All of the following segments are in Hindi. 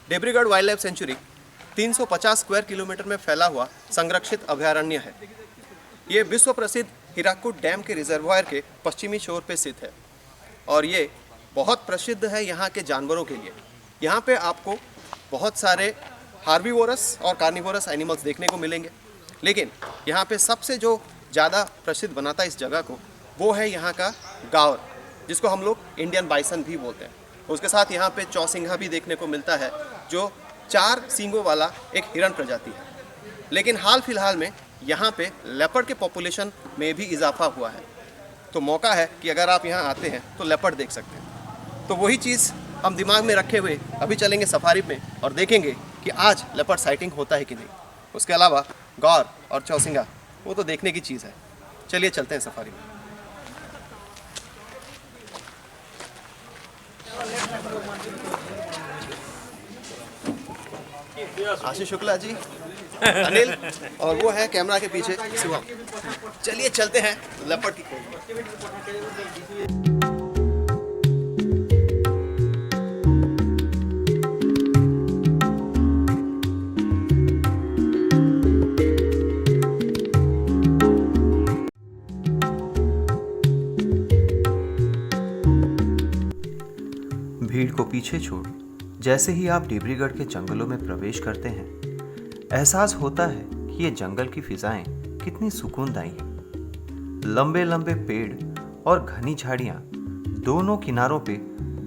देब्रीगढ़ wild life sanctuary 350 square kilometre में फैला हुआ संरक्षित अभयारण्य है। ये विश्व प्रसिद्ध हीराकुड डैम के रिजर्वायर के पश्चिमी छोर पे स्थित है और ये बहुत प्रसिद्ध है यहाँ के जानवरों के लिए। यहाँ पे आपको बहुत सारे हार्बीवोरस और कार्निवोरस एनिमल्स देखने को मिलेंगे, लेकिन यहाँ पे सबसे जो ज़्यादा प्रसिद्ध बनाता है इस जगह को वो है यहाँ का गावर, जिसको हम लोग इंडियन बाइसन भी बोलते हैं। उसके साथ यहाँ पे चौसिंघा भी देखने को मिलता है जो 4 सींगों वाला एक हिरण प्रजाति है। लेकिन हाल फिलहाल में यहाँ पे लेपर्ड के पॉपुलेशन में भी इजाफा हुआ है, तो मौका है कि अगर आप यहाँ आते हैं तो लेपर्ड देख सकते हैं। तो वही चीज़ हम दिमाग में रखे हुए अभी चलेंगे सफारी में और देखेंगे कि आज लेपर्ड साइटिंग होता है कि नहीं। उसके अलावा गौर और चौसिंगा वो तो देखने की चीज़ है। चलिए चलते हैं सफारी में। आशीष शुक्ला जी, अनिल और वो है कैमरा के पीछे शिवम। चलिए चलते हैं लेपर्ड की खोज में। भीड़ को पीछे छोड़ जैसे ही आप देब्रीगढ़ के जंगलों में प्रवेश करते हैं, एहसास होता है कि ये जंगल की फिजाएं कितनी सुकूनदायी हैं। लंबे लंबे पेड़ और घनी झाड़ियां दोनों किनारों पे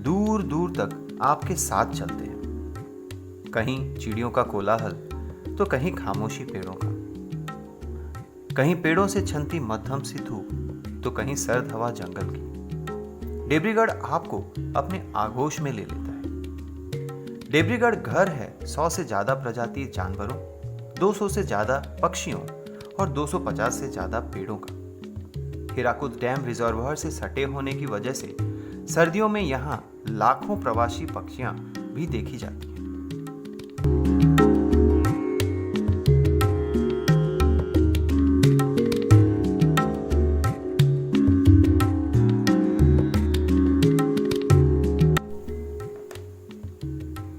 दूर दूर तक आपके साथ चलते हैं। कहीं चिड़ियों का कोलाहल तो कहीं खामोशी पेड़ों का, कहीं पेड़ों से छनती मध्यम सी धूप तो कहीं सर्द हवा जंगल की। देब्रीगढ़ आपको अपने आगोश में ले लेता है। देब्रीगढ़ घर है 100 से ज्यादा प्रजातीय जानवरों, 200 से ज्यादा पक्षियों और 250 से ज्यादा पेड़ों का। हीराकुद डैम रिजर्वायर से सटे होने की वजह से सर्दियों में यहाँ लाखों प्रवासी पक्षियां भी देखी जाती हैं।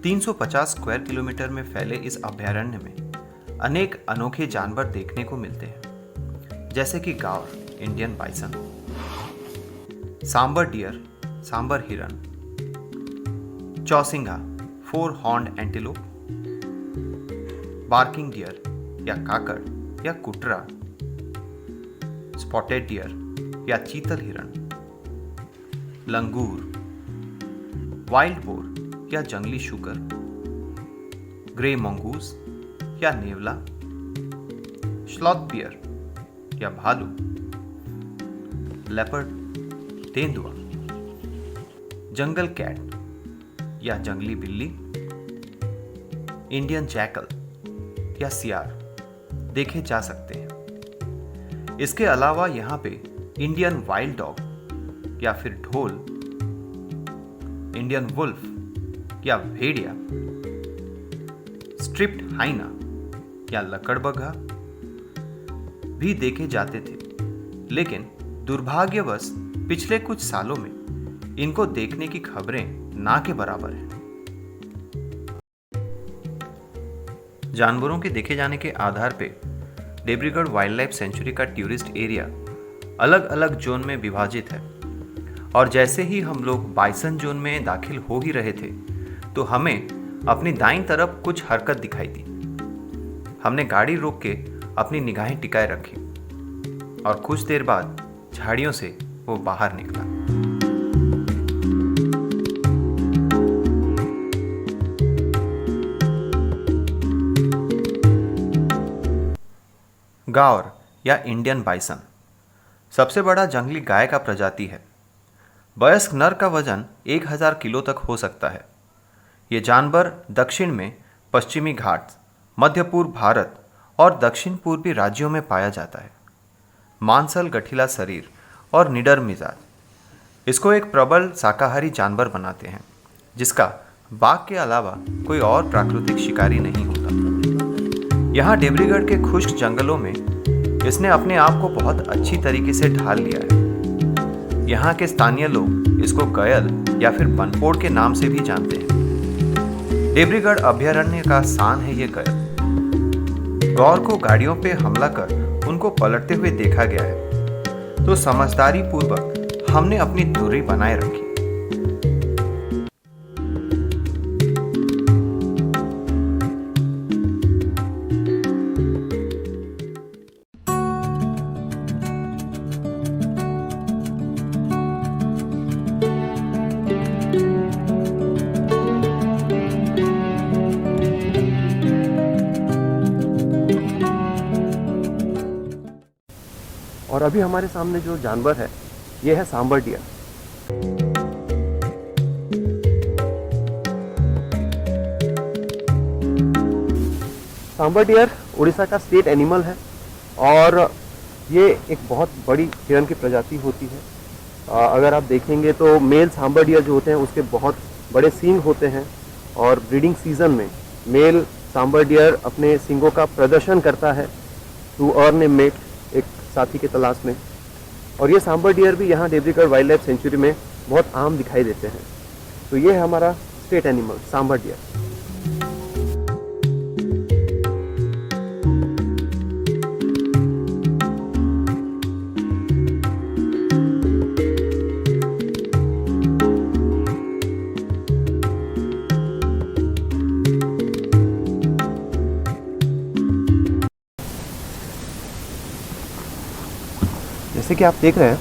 350 स्क्वायर किलोमीटर में फैले इस अभयारण्य में अनेक अनोखे जानवर देखने को मिलते हैं, जैसे कि gaur Indian bison, sambar deer sambar हिरन, chousingha 4 horned antelope, barking deer या काकड़ या कुटरा, स्पॉटेड डियर या चीतल हिरन, लंगूर, वाइल्ड बोर या जंगली शुकर, ग्रे मंगूस या नेवला, स्लॉथ बियर या भालू, लेपर्ड, तेंदुआ, जंगल कैट या जंगली बिल्ली, इंडियन जैकल या सियार देखे जा सकते हैं। इसके अलावा यहाँ पे इंडियन वाइल्ड डॉग या फिर ढोल, इंडियन वुल्फ या भेड़िया, स्ट्रिप्ड हाइना या लकड़बग्घा भी देखे जाते थे, लेकिन दुर्भाग्यवश पिछले कुछ सालों में इनको देखने की खबरें ना के बराबर हैं। जानवरों के देखे जाने के आधार पे देब्रीगढ़ वाइल्ड लाइफ सेंचुरी का टूरिस्ट एरिया अलग अलग जोन में विभाजित है और जैसे ही हम लोग बाइसन जोन में दाखिल हो ही रहे थे तो हमें अपनी दाईं तरफ कुछ हरकत दिखाई दी। हमने गाड़ी रोक के अपनी निगाहें टिकाए रखी और कुछ देर बाद झाड़ियों से वो बाहर निकला। गावर या इंडियन बाइसन सबसे बड़ा जंगली गाय का प्रजाति है। वयस्क नर का वजन 1000 किलो तक हो सकता है। ये जानवर दक्षिण में पश्चिमी घाट, मध्य पूर्व भारत और दक्षिण पूर्वी राज्यों में पाया जाता है। मांसल गठीला शरीर और निडर मिजाज इसको एक प्रबल शाकाहारी जानवर बनाते हैं, जिसका बाघ के अलावा कोई और प्राकृतिक शिकारी नहीं होता। यहाँ देब्रीगढ़ के खुश्क जंगलों में इसने अपने आप को बहुत अच्छी तरीके से ढाल लिया है। यहाँ के स्थानीय लोग इसको गयल या फिर बनपोड़ के नाम से भी जानते हैं। देब्रीगढ़ अभयारण्य का शान है ये गौर। गौर को गाड़ियों पे हमला कर उनको पलटते हुए देखा गया है, तो समझदारी पूर्वक हमने अपनी दूरी बनाए रखी। और अभी हमारे सामने जो जानवर है ये है सांबर डियर। सांबर डियर उड़ीसा का स्टेट एनिमल है और ये एक बहुत बड़ी हिरण की प्रजाति होती है। अगर आप देखेंगे तो मेल सांबर डियर जो होते हैं उसके बहुत बड़े सींग होते हैं और ब्रीडिंग सीजन में मेल सांबर डियर अपने सींगों का प्रदर्शन करता है टू अर्न ए मेट, एक साथी के तलाश में। और ये सांबर डियर भी यहाँ देब्रीगढ़ वाइल्ड लाइफ सेंचुरी में बहुत आम दिखाई देते हैं। तो ये है हमारा स्टेट एनिमल सांबर डियर। जैसे कि आप देख रहे हैं,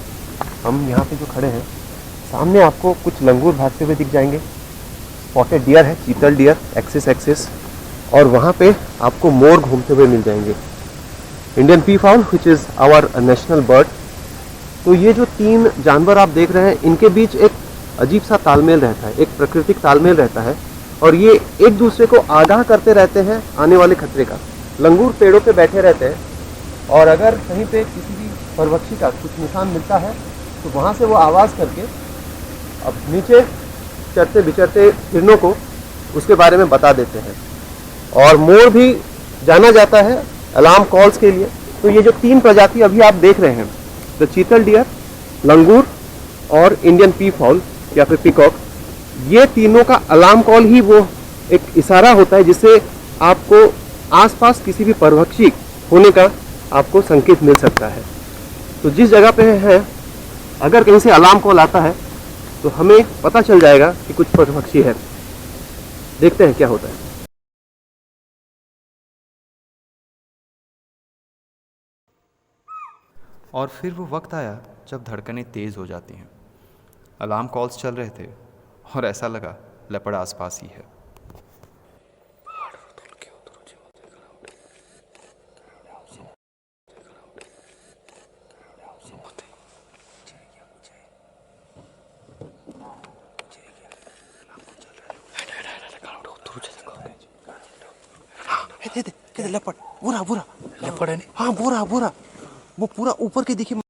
हम यहाँ पे जो खड़े हैं सामने आपको कुछ लंगूर भागते हुए दिख जाएंगे। स्पॉटेड डियर है, चीतल डियर, एक्सिस, और वहाँ पे आपको मोर घूमते हुए मिल जाएंगे। Indian peafowl which is our national bird. तो ये जो तीन जानवर आप देख रहे हैं इनके बीच एक अजीब सा तालमेल रहता है, एक प्राकृतिक तालमेल रहता है और ये एक दूसरे को आगाह करते रहते हैं आने वाले खतरे का। लंगूर पेड़ों पे बैठे रहते हैं और अगर कहीं पे किसी भी परवक्षी का कुछ निशान मिलता है तो वहाँ से वो आवाज़ करके अब नीचे चढ़ते बिचरते हिरणों को उसके बारे में बता देते हैं। और मोर भी जाना जाता है अलार्म कॉल्स के लिए। तो ये जो तीन प्रजाति अभी आप देख रहे हैं, द चीतल डियर, लंगूर और इंडियन पी फाउल या फिर पिकॉक, ये तीनों का अलार्म कॉल ही वो एक इशारा होता है जिससे आपको आसपास किसी भी परभक्षी होने का आपको संकेत मिल सकता है। तो जिस जगह पे है अगर कहीं से अलार्म कॉल आता है तो हमें पता चल जाएगा कि कुछ परभक्षी है। देखते हैं क्या होता है। और फिर वो वक्त आया जब धड़कनें तेज़ हो जाती हैं। अलार्म कॉल्स चल रहे थे और ऐसा लगा लेपर्ड आसपास ही है। लेपर्ड, बुरा लेपर्ड है। हाँ, बुरा वो पूरा ऊपर के देखिए,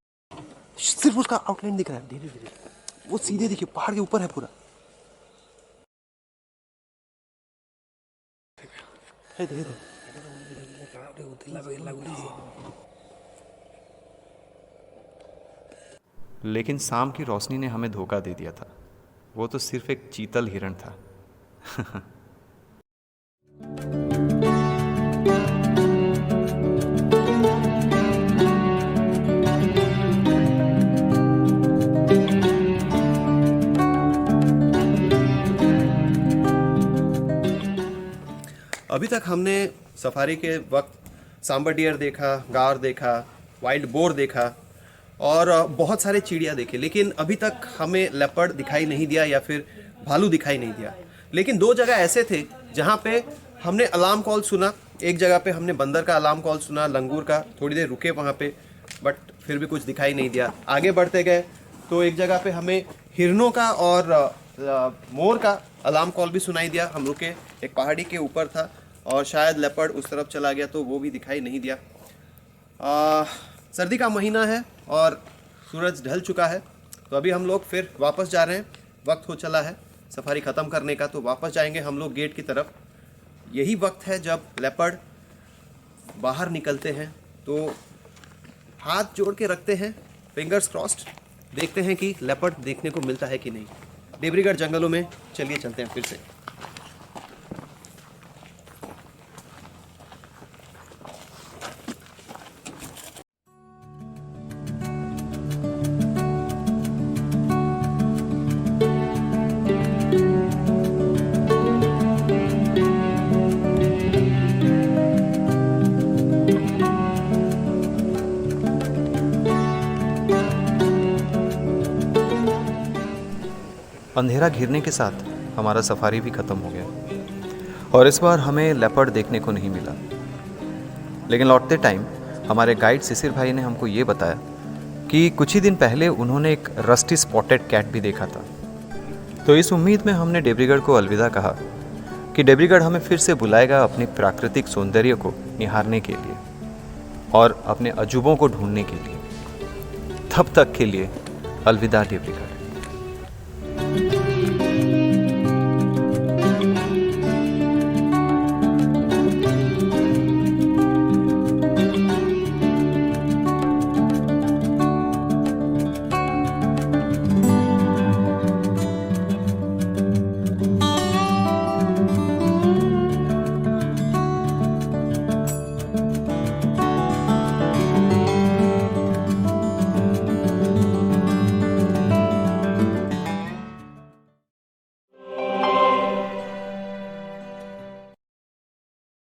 सिर्फ उसका आउटलाइन दिख रहा है धीरे धीरे। वो सीधे देखिए पहाड़ के ऊपर है पूरा। लेकिन शाम की रोशनी ने हमें धोखा दे दिया था। वो तो सिर्फ एक चीतल हिरण था। अभी तक हमने सफारी के वक्त सांबर डियर देखा, गार देखा, वाइल्ड बोर देखा और बहुत सारे चिड़िया देखे, लेकिन अभी तक हमें लेपर्ड दिखाई नहीं दिया या फिर भालू दिखाई नहीं दिया। लेकिन दो जगह ऐसे थे जहाँ पे हमने अलार्म कॉल सुना। एक जगह पे हमने बंदर का अलार्म कॉल सुना, लंगूर का, थोड़ी देर रुके वहाँ पे, बट फिर भी कुछ दिखाई नहीं दिया। आगे बढ़ते गए तो एक जगह पे हमें हिरणों का और मोर का अलार्म कॉल भी सुनाई दिया। हम रुके, एक पहाड़ी के ऊपर था और शायद लेपर्ड उस तरफ चला गया तो वो भी दिखाई नहीं दिया। सर्दी का महीना है और सूरज ढल चुका है, तो अभी हम लोग फिर वापस जा रहे हैं। वक्त हो चला है सफारी ख़त्म करने का, तो वापस जाएंगे हम लोग गेट की तरफ। यही वक्त है जब लेपर्ड बाहर निकलते हैं, तो हाथ जोड़ के रखते हैं, फिंगर्स क्रॉस्ड, देखते हैं कि लेपर्ड देखने को मिलता है कि नहीं। देब्रीगढ़ जंगलों में चलिए चलते हैं फिर से। अंधेरा घिरने के साथ हमारा सफारी भी ख़त्म हो गया और इस बार हमें लेपर्ड देखने को नहीं मिला। लेकिन लौटते टाइम हमारे गाइड शिशिर भाई ने हमको ये बताया कि कुछ ही दिन पहले उन्होंने एक रस्टी स्पॉटेड कैट भी देखा था। तो इस उम्मीद में हमने देवरीगढ़ को अलविदा कहा कि देवरीगढ़ हमें फिर से बुलाएगा अपने प्राकृतिक सौंदर्य को निहारने के लिए और अपने अजूबों को ढूंढने के लिए। तब तक के लिए अलविदा देवरीगढ़।